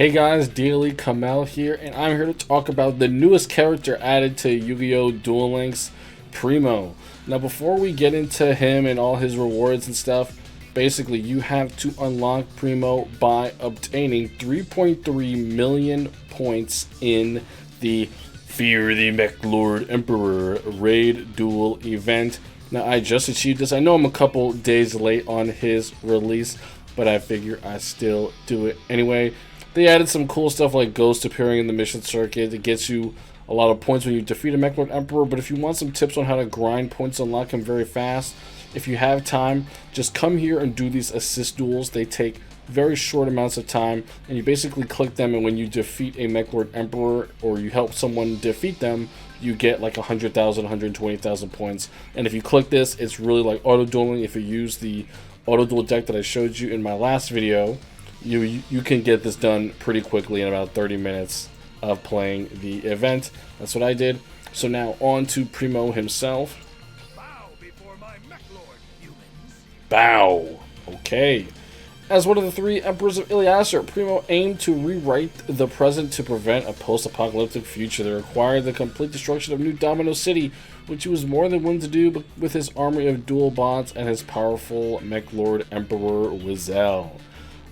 Hey guys, Daily Kamel here, and I'm here to talk about the newest character added to Yu-Gi-Oh! Duel Links, Primo. Now before we get into him and all his rewards and stuff, basically you have to unlock Primo by obtaining 3.3 million points in the Fear the Mech Lord Emperor Raid Duel event. Now I just achieved this. I know I'm a couple days late on his release, but I figure I still do it anyway. They added some cool stuff like Ghost appearing in the mission circuit. It gets you a lot of points when you defeat a Mech Lord Emperor, but if you want some tips on how to grind points, unlock him very fast, if you have time, just come here and do these assist duels. They take very short amounts of time, and you basically click them, and when you defeat a Mech Lord Emperor, or you help someone defeat them, you get like 100,000, 120,000 points. And if you click this, it's really like auto-dueling. If you use the auto-duel deck that I showed you in my last video, you can get this done pretty quickly in about 30 minutes of playing the event. That's what I did. So now on to Primo himself. Bow before my Mech Lord, humans. Bow. Okay. As one of the three Emperors of Iliasser, Primo aimed to rewrite the present to prevent a post-apocalyptic future that required the complete destruction of New Domino City, which he was more than willing to do with his army of dual bots and his powerful Mech Lord Emperor Wisel.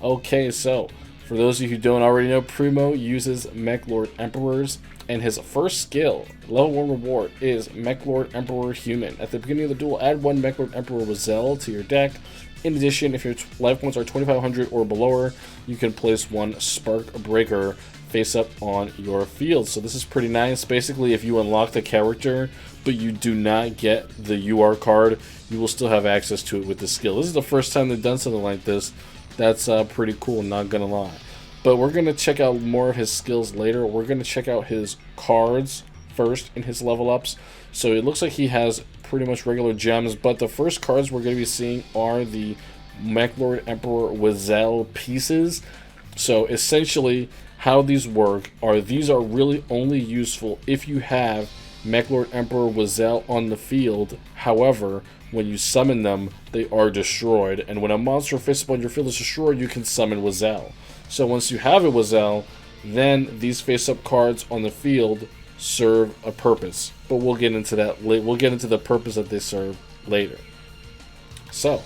Okay, so for those of you who don't already know, Primo uses Mech Lord Emperors, and his first skill, level 1 reward, is Mech Lord Emperor Human. At the beginning of the duel, add one Mech Lord Emperor Wisel to your deck. In addition, if your life points are 2,500 or below, you can place one Spark Breaker face up on your field. So this is pretty nice. Basically, if you unlock the character, but you do not get the UR card, you will still have access to it with this skill. This is the first time they've done something like this. That's pretty cool, not gonna lie. But we're gonna check out more of his skills later. We're gonna check out his cards first in his level ups. So it looks like he has pretty much regular gems, but the first cards we're gonna be seeing are the Mech Lord Emperor Wisel pieces. So essentially, how these work are these are really only useful if you have Mech Lord Emperor Wisel on the field. However, when you summon them, they are destroyed, and when a monster face up on your field is destroyed, you can summon Wisel. So once you have a Wisel, then these face-up cards on the field serve a purpose. But we'll get into that later. We'll get into the purpose that they serve later. So,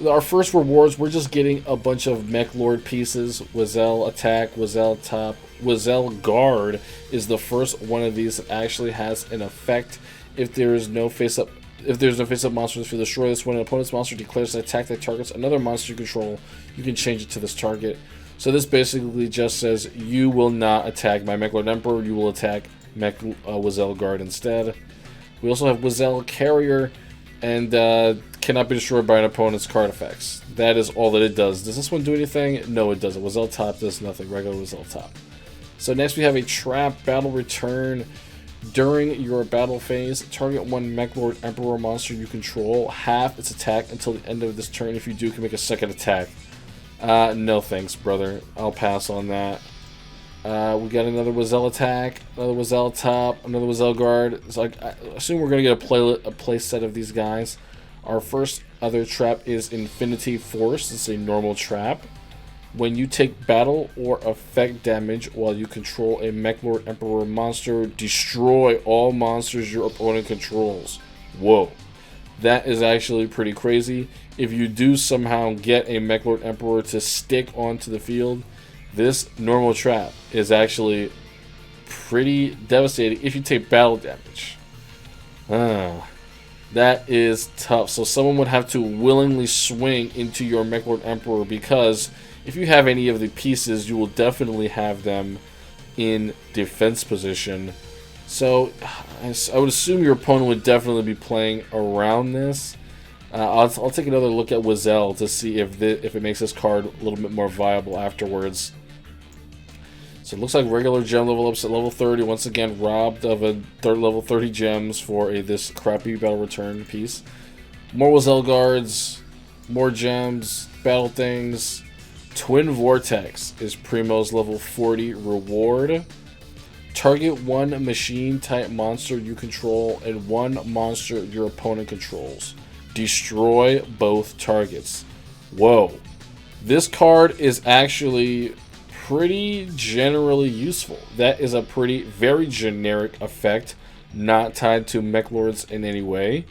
our first rewards, we're just getting a bunch of Mech Lord pieces. Wisel attack, Wisel top, Wisel guard is the first one of these that actually has an effect if there is no face-up. If there's no face-up monsters, if you destroy this, when an opponent's monster declares an attack that targets another monster you control, you can change it to this target. So this basically just says, you will not attack my Mech Lord Emperor, you will attack Mech Wisel Guard instead. We also have Wisel Carrier, and cannot be destroyed by an opponent's card effects. That is all that it does. Does this one do anything? No, it doesn't. Wisel Top does nothing. Regular Wisel Top. So next we have a Trap Battle Return. During your battle phase, target one Mech Lord Emperor monster you control, half its attack until the end of this turn. If you do, you can make a second attack. No thanks, brother. I'll pass on that. We got another Wisel attack, another Wisel top, another Wisel guard. So I assume we're going to get a play set of these guys. Our first other trap is Infinity Force. It's a normal trap. When you take battle or effect damage while you control a Mech Lord Emperor monster, destroy all monsters your opponent controls. Whoa. That is actually pretty crazy. If you do somehow get a Mech Lord Emperor to stick onto the field, this normal trap is actually pretty devastating if you take battle damage. That is tough. So someone would have to willingly swing into your Mech Lord Emperor, because if you have any of the pieces, you will definitely have them in defense position. So I would assume your opponent would definitely be playing around this. I'll take another look at Wisel to see if it makes this card a little bit more viable afterwards. So it looks like regular gem level ups at level 30. Once again, robbed of a level 30 gems for this crappy battle return piece. More Wisel guards, more gems, battle things. Twin Vortex is Primo's level 40 reward. Target one machine type monster you control and one monster your opponent controls. Destroy both targets. Whoa. This card is actually pretty generally useful. That is a very generic effect, not tied to mech lords in any way.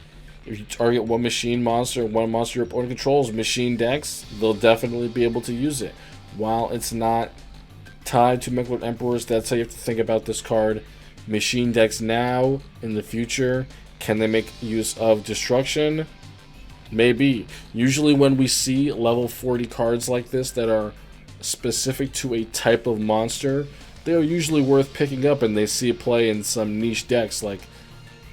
If you target one machine monster, one monster your opponent controls, machine decks, they'll definitely be able to use it. While it's not tied to Mechlord Emperors, that's how you have to think about this card. Machine decks now, in the future, can they make use of destruction? Maybe. Usually when we see level 40 cards like this that are specific to a type of monster, they're usually worth picking up, and they see a play in some niche decks like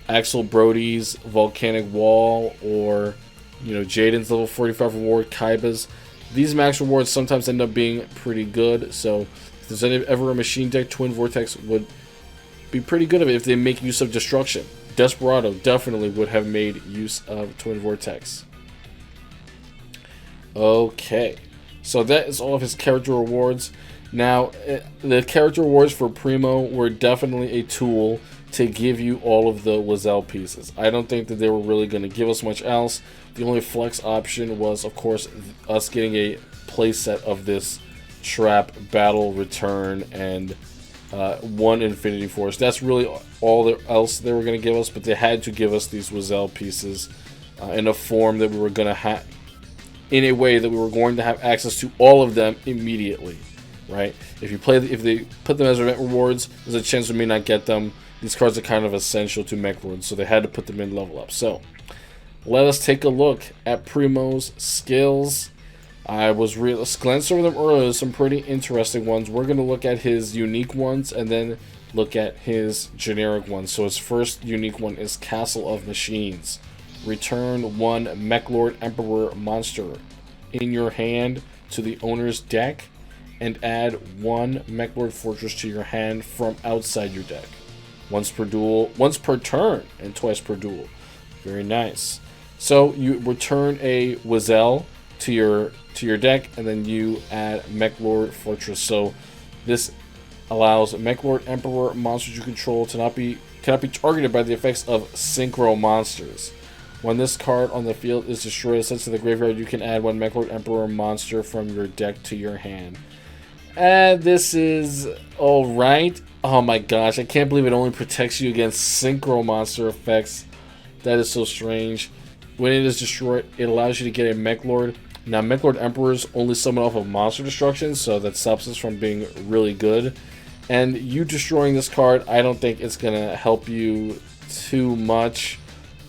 Axel Brody's Volcanic Wall, or Jaden's level 45 reward, Kaiba's. These max rewards sometimes end up being pretty good, so if there's ever a machine deck, Twin Vortex would be pretty good of it if they make use of destruction. Desperado definitely would have made use of Twin Vortex. Okay, so that is all of his character rewards. Now, the character rewards for Primo were definitely a tool to give you all of the Wisel pieces. I don't think that they were really going to give us much else. The only flex option was, of course, us getting a playset of this Trap, Battle, Return, and one Infinity Force. That's really all else they were going to give us, but they had to give us these Wisel pieces in a form that we were going to have, in a way that we were going to have access to all of them immediately, right? If they put them as event rewards, there's a chance we may not get them. These cards are kind of essential to Mechlord, so they had to put them in level up. So, let us take a look at Primo's skills. I was glancing over them earlier. There's some pretty interesting ones. We're going to look at his unique ones and then look at his generic ones. So his first unique one is Castle of Machines. Return one Mechlord Emperor monster in your hand to the owner's deck, and add one Mechlord Fortress to your hand from outside your deck. Once per turn, and twice per duel. Very nice. So you return a Wisel to your deck, and then you add Mechlord Fortress. So this allows Mechlord Emperor monsters you control to cannot be targeted by the effects of synchro monsters. When this card on the field is destroyed, sent to the graveyard, you can add one Mechlord Emperor monster from your deck to your hand. And this is alright. Oh my gosh, I can't believe it only protects you against synchro monster effects. That is so strange. When it is destroyed, it allows you to get a Mechlord. Now, Mechlord Emperors only summon off of monster destruction, so that stops us from being really good. And you destroying this card, I don't think it's going to help you too much.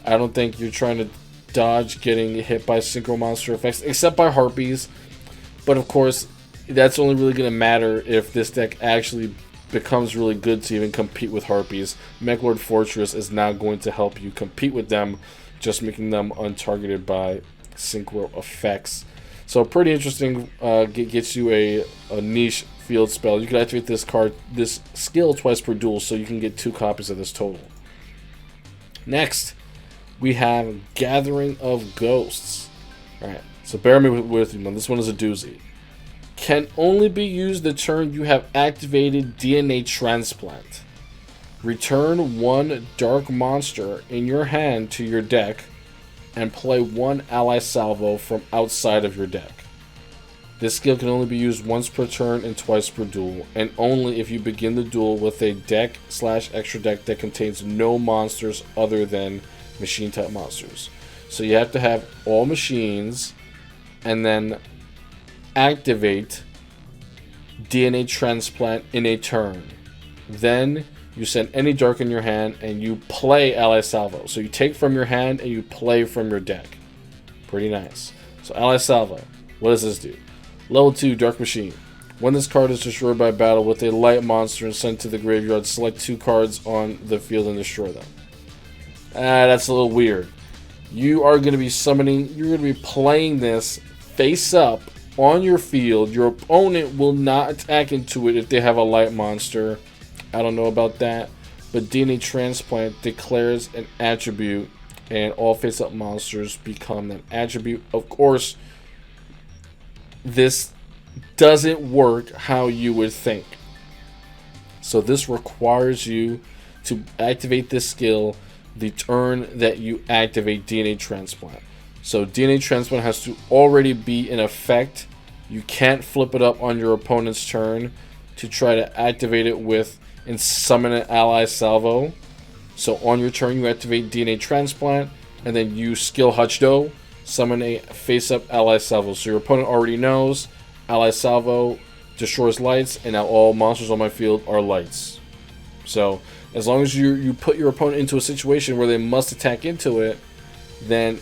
I don't think you're trying to dodge getting hit by synchro monster effects, except by Harpies. But of course, that's only really going to matter if this deck actually becomes really good to even compete with Harpies. Mechlord Fortress is now going to help you compete with them, just making them untargeted by synchro effects. So pretty interesting. Gets you a niche field spell. You can activate this skill twice per duel, so you can get 2 copies of this total. Next, we have Gathering of Ghosts. Alright, so bear with me. This one is a doozy. Can only be used the turn you have activated DNA Transplant. Return one dark monster in your hand to your deck, and play one ally salvo from outside of your deck. This skill can only be used once per turn and twice per duel, and only if you begin the duel with a deck/extra deck that contains no monsters other than machine type monsters. So you have to have all machines, and then activate DNA Transplant in a turn. Then you send any dark in your hand and you play Ally Salvo. So you take from your hand and you play from your deck. Pretty nice. So Ally Salvo, what does this do? Level 2 Dark Machine. When this card is destroyed by battle with a light monster and sent to the graveyard, select 2 cards on the field and destroy them. That's a little weird. You are going to be summoning, you're going to be playing this face up on your field. Your opponent will not attack into it if they have a light monster. I don't know about that, but DNA Transplant declares an attribute, and all face-up monsters become an attribute. Of course, this doesn't work how you would think. So this requires you to activate this skill the turn that you activate DNA Transplant. So DNA Transplant has to already be in effect. You can't flip it up on your opponent's turn. to try to activate it with and summon an ally salvo. So on your turn, you activate DNA Transplant, and then you skill Hachdo, summon a face-up ally salvo. So your opponent already knows ally salvo destroys lights, and now all monsters on my field are lights. So as long as you put your opponent into a situation where they must attack into it, then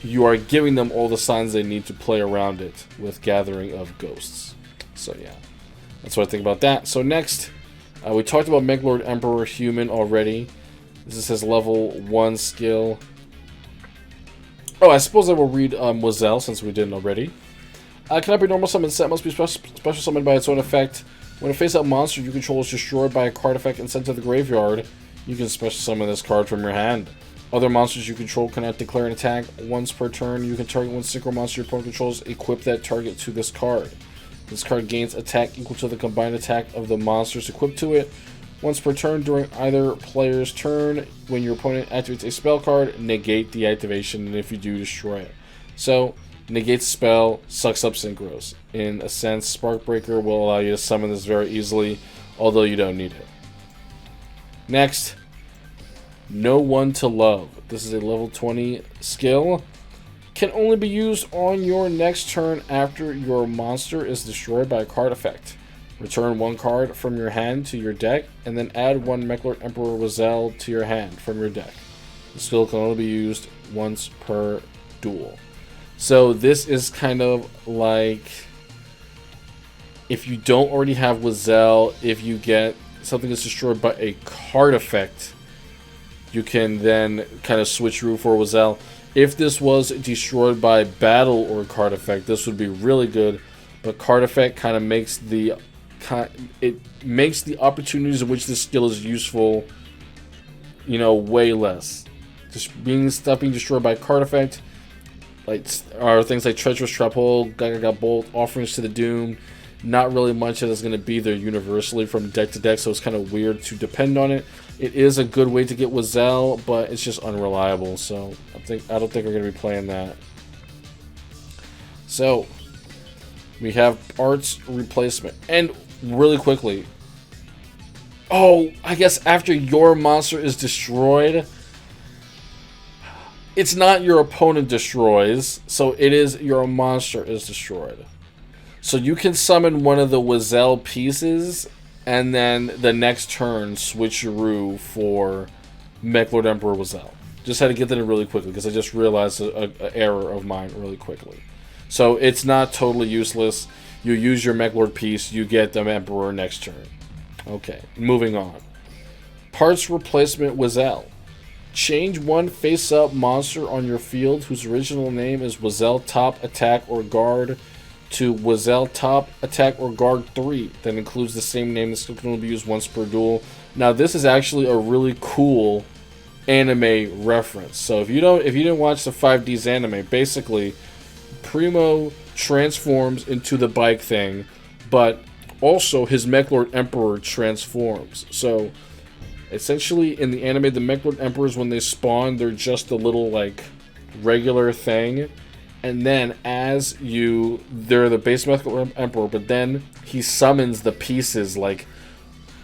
you are giving them all the signs they need to play around it with Gathering of Ghosts. So yeah, that's what I think about that. So next, we talked about Megalord Emperor Human already. This is level 1 skill. Oh, I suppose I will read Wisel since we didn't already. Cannot be normal summon set, must be special summoned by its own effect. When a face-up monster you control is destroyed by a card effect and sent to the graveyard, you can special summon this card from your hand. Other monsters you control cannot declare an attack once per turn. You can target one synchro monster your opponent controls, equip that target to this card. This card gains attack equal to the combined attack of the monsters equipped to it. Once per turn during either player's turn, when your opponent activates a spell card, negate the activation, and if you do, destroy it. So, negates spell, sucks up synchros. In a sense, Spark Breaker will allow you to summon this very easily, although you don't need it. Next, No One to Love. This is a level 20 skill. Can only be used on your next turn after your monster is destroyed by a card effect. Return one card from your hand to your deck, and then add one Megalord Emperor Wisel to your hand from your deck. The skill can only be used once per duel. So this is kind of like, if you don't already have Wisel, if you get something that's destroyed by a card effect, you can then kind of switch through for Wisel. If this was destroyed by battle or card effect, this would be really good. But card effect kind of makes the opportunities in which this skill is useful, you know, way less. Just stuff being destroyed by card effect, like, are things like Treacherous Trap Hole, Gaga Bolt, Offerings to the Doom. Not really much that is going to be there universally from deck to deck, so it's kind of weird to depend on it. It is a good way to get Wisel, but it's just unreliable, so I don't think we're going to be playing that. So we have Arts Replacement, and really quickly, I guess after your monster is destroyed, it's not your opponent destroys, so it is your monster is destroyed. So you can summon one of the Wisel pieces, and then the next turn switcheroo for Megalord Emperor Wisel. Just had to get that in really quickly because I just realized an error of mine really quickly. So it's not totally useless. You use your Megalord piece, you get the Emperor next turn. Okay, moving on. Parts Replacement Wisel. Change one face-up monster on your field whose original name is Wisel Top Attack or Guard to Wisel Top Attack or Guard 3 that includes the same name. This can only be used once per duel. Now this is actually a really cool anime reference. So if you didn't watch the 5D's anime, basically Primo transforms into the bike thing, but also his Megalord Emperor transforms. So essentially in the anime, the Megalord Emperors, when they spawn, they're just a little like regular thing. And then they're the base Megalord Emperor, but then he summons the pieces like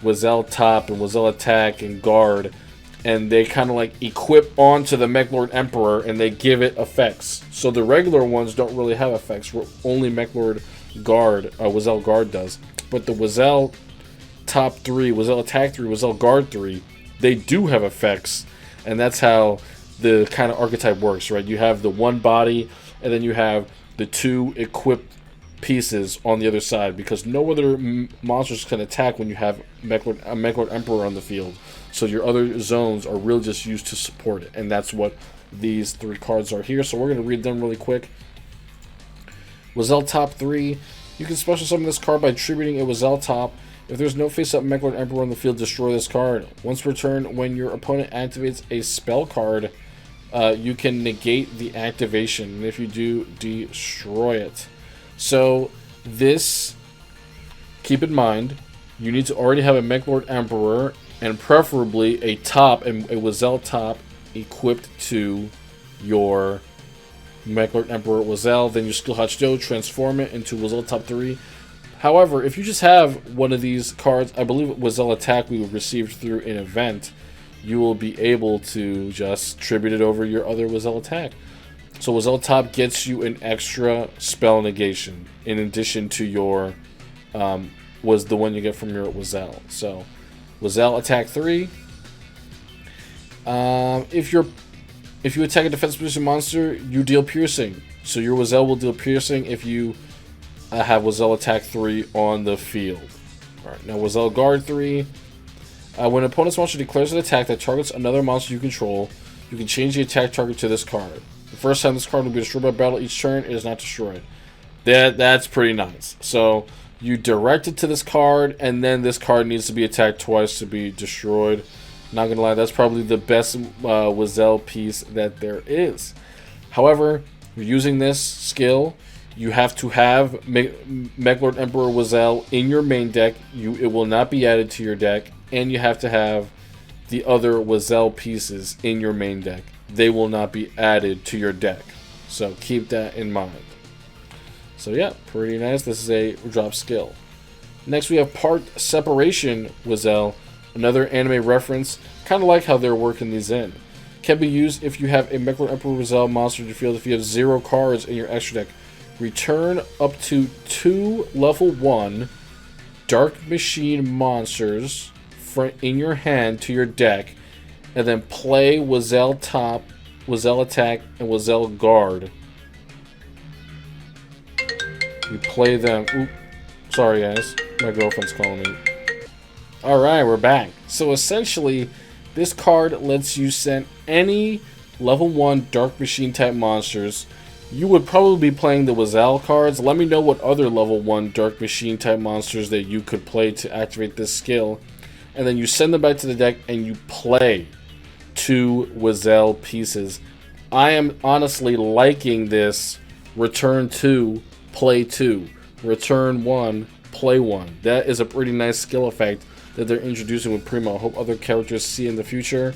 Wisel Top and Wisel Attack and Guard, and they kind of like equip onto the Megalord Emperor and they give it effects. So the regular ones don't really have effects. Only Megalord Guard, Wisel Guard does. But the Wisel Top 3, Wisel Attack 3, Wisel Guard 3, they do have effects, and that's how the kind of archetype works, right? You have the one body, and then you have the two equipped pieces on the other side, because no other monsters can attack when you have a Megalord Emperor on the field. So your other zones are really just used to support it, and that's what these three cards are here. So we're going to read them really quick. Wisel Top 3. You can special summon this card by attributing a Wisel Top. If there's no face-up Megalord Emperor on the field, destroy this card. Once per turn, when your opponent activates a spell card, you can negate the activation, and if you do, destroy it. So this, keep in mind, you need to already have a Megalord Emperor, and preferably a Wisel Top equipped to your Megalord Emperor Wisel. Then you skill Hachdo, transform it into Wisel Top 3. However, if you just have one of these cards, I believe it was Wisel Attack we received through an event, you will be able to just tribute it over your other Wisel Attack. So Wisel Top gets you an extra spell negation in addition to your was the one you get from your Wisel. So Wisel Attack 3. If you attack a defense position monster, you deal piercing. So your Wisel will deal piercing if you have Wisel Attack 3 on the field. Alright, now Wisel Guard 3. When an opponent's monster declares an attack that targets another monster you control, you can change the attack target to this card. The first time this card will be destroyed by battle each turn, it is not destroyed. That's pretty nice. So you direct it to this card, and then this card needs to be attacked twice to be destroyed. Not gonna lie, that's probably the best Wisel piece that there is. However, you're using this skill, you have to have Mechlord Emperor Wisel in your main deck. It will not be added to your deck, and you have to have the other Wisel pieces in your main deck. They will not be added to your deck, so keep that in mind. So yeah, pretty nice. This is a drop skill. Next we have Part Separation Wisel, another anime reference, kind of like how they're working these in. Can be used if you have a Mechlord Emperor Wisel monster in your field. If you have 0 cards in your extra deck, return up to 2 level 1 Dark Machine monsters in your hand to your deck, and then play Wisel Top, Wisel Attack, and Wisel Guard. You play them. Oop. Sorry guys, my girlfriend's calling me. Alright, we're back. So essentially, this card lets you send any level 1 Dark Machine type monsters. You would probably be playing the Wisel cards. Let me know what other level 1 Dark Machine type monsters that you could play to activate this skill. And then you send them back to the deck and you play 2 Wisel pieces. I am honestly liking this return 2, play 2. Return 1, play 1. That is a pretty nice skill effect that they're introducing with Primo. I hope other characters see in the future.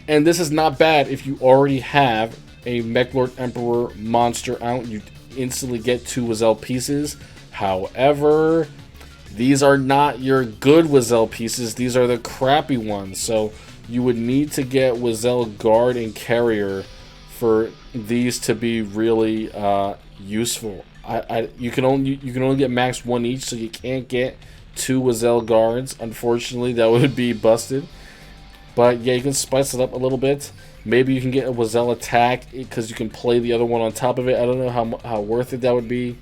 And this is not bad if you already have a Mechlord Emperor monster out. You instantly get 2 Wisel pieces. However, these are not your good Wisel pieces. These are the crappy ones. So you would need to get Wisel Guard and Carrier for these to be really useful. You can only get max 1 each, so you can't get 2 Wisel Guards. Unfortunately, that would be busted. But yeah, you can spice it up a little bit. Maybe you can get a Wisel Attack because you can play the other one on top of it. I don't know how worth it that would be.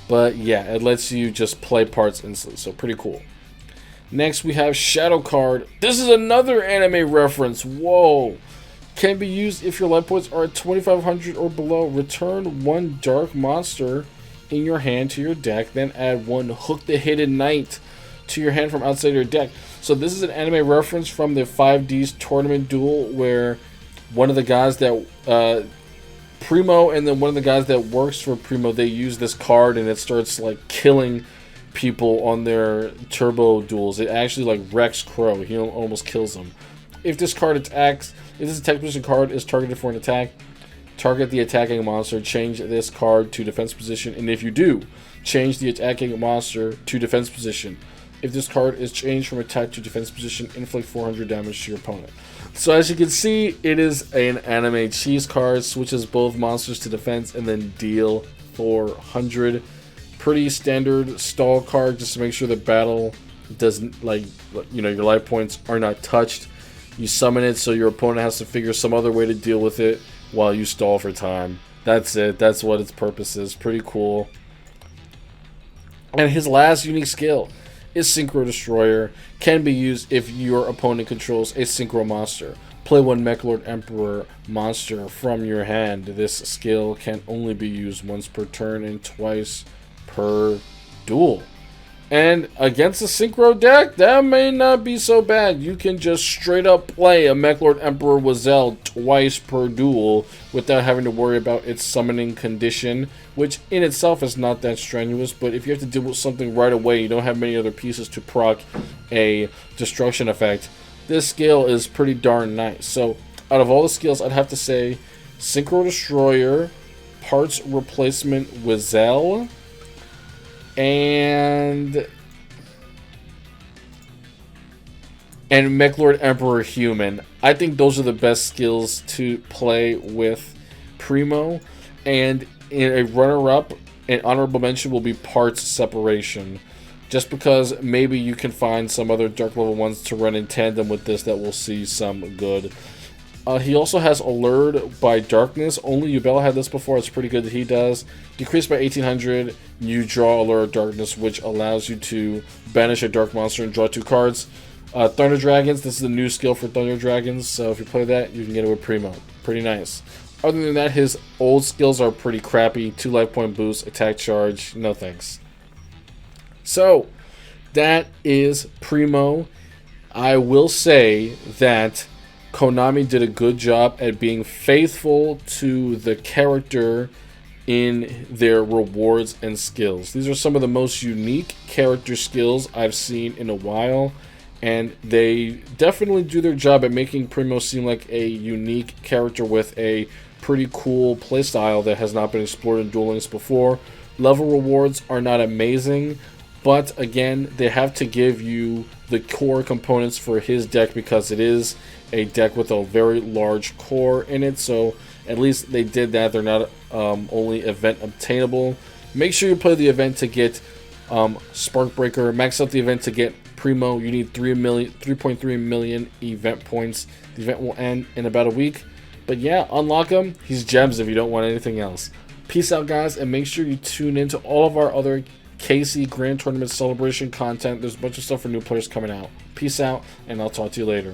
But yeah, it lets you just play parts instantly, so pretty cool. Next we have Shadow Card. This is another anime reference. Whoa. Can be used if your life points are at 2,500 or below. Return 1 dark monster in your hand to your deck, then add 1 Hook the Hidden Knight to your hand from outside your deck. So this is an anime reference from the 5D's tournament duel where one of the guys that Primo and then one of the guys that works for Primo, they use this card and it starts like killing people on their turbo duels. It actually like wrecks Crow. He almost kills them. If this card attacks, if this attack position card is targeted for an attack, target the attacking monster, change this card to defense position, and if you do, change the attacking monster to defense position. If this card is changed from attack to defense position, inflict 400 damage to your opponent. So as you can see, it is an anime cheese card, switches both monsters to defense and then deal 400. Pretty standard stall card just to make sure the battle doesn't, like, you know, your life points are not touched. You summon it so your opponent has to figure some other way to deal with it while you stall for time. That's it. That's what its purpose is. Pretty cool. And his last unique skill is Synchro Destroyer. Can be used if your opponent controls a Synchro monster. Play 1 Mechlord Emperor monster from your hand. This skill can only be used once per turn and twice per duel. And against a Synchro deck, that may not be so bad. You can just straight up play a Mechlord Emperor Wisel twice per duel without having to worry about its summoning condition, which in itself is not that strenuous, but if you have to deal with something right away, you don't have many other pieces to proc a destruction effect, this skill is pretty darn nice. So out of all the skills, I'd have to say Synchro Destroyer, Parts Replacement Wisel, and Mechlord Emperor Human. I think those are the best skills to play with Primo. And in a runner-up, an honorable mention will be Parts Separation. Just because maybe you can find some other Dark level ones to run in tandem with this that will see some good. He also has Allured by Darkness. Only Ubel had this before. It's pretty good that he does. Decreased by 1800, you draw Allured Darkness, which allows you to banish a dark monster and draw 2 cards. Thunder Dragons, this is a new skill for Thunder Dragons, so if you play that, you can get it with Primo. Pretty nice. Other than that, his old skills are pretty crappy. 2 life point boost, attack charge, no thanks. So, that is Primo. I will say that Konami did a good job at being faithful to the character in their rewards and skills. These are some of the most unique character skills I've seen in a while, and they definitely do their job at making Primo seem like a unique character with a pretty cool playstyle that has not been explored in Duel Links before. Level rewards are not amazing, but again, they have to give you the core components for his deck because it is a deck with a very large core in it, so at least they did that. They're not only event obtainable. Make sure you play the event to get Sparkbreaker. Max out the event to get Primo. You need 3.3 million event points. The event will end in about a week. But yeah, unlock him. He's gems if you don't want anything else. Peace out, guys, and make sure you tune in to all of our other KC Grand Tournament Celebration content. There's a bunch of stuff for new players coming out. Peace out, and I'll talk to you later.